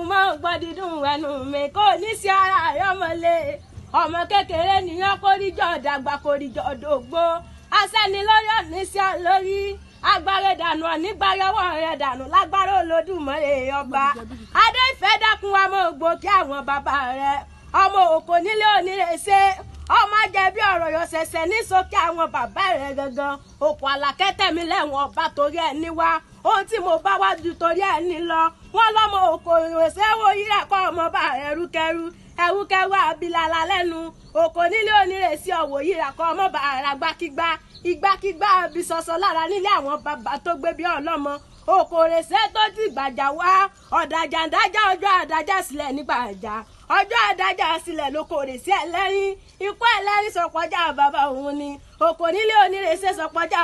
dákun mọ́ gbọ́ dídùn ẹnu mi kò ní sí ara àyọ́mọlé ọmọ kékeré nìyẹn kórìjọ dàgbà kórìjọ dògbó asẹ́ni lórí ọ̀ní sí lórí agbára dànù ọ̀nígbàyọwọ́ rẹ̀ dànù lágbára Olódùmarè ọba adé ìfẹ́ dákun wa mọ́ ògbó kí àwọn bàbá rẹ̀ ọmọ òkò nílé onírèsé ọmọ ajẹbí ọ̀rọ̀ yọ ṣẹ̀ṣẹ̀ ní sókè àwọn bàbá rẹ̀ gangan òkò àlàkẹ́tẹ̀mí lẹ́wọ̀n ọba torí ẹ̀ ní wá ohun tí mo bá wá ju torí ẹ̀ ní lọ wọ́n lọ́mọ òkò ìrèsé wo yíra kọ́ ọmọ bá ẹrúkẹrú ẹrúkẹrú abilala lẹ́nu òkò nílé onírèsé ọ̀wọ̀ yíra kọ́ ọmọ bá àràgbákígbá ìgbàkígbá bisọ̀sọ̀ lára nílé àwọn bàbá tó gbé bí ọlọ́mọ òkòrèsé tó ti gbàjà wá ọ̀dàjà ń dájà ọjọ́ àdájà sílẹ̀ nígbà àjà ọjọ́ àdájà sílẹ̀ ló kòrèsé ẹlẹ́rìn ikú ẹlẹ́rìn sọpọ́jà bàbá òun ni òkò nílé onírèsé sọpọ́jà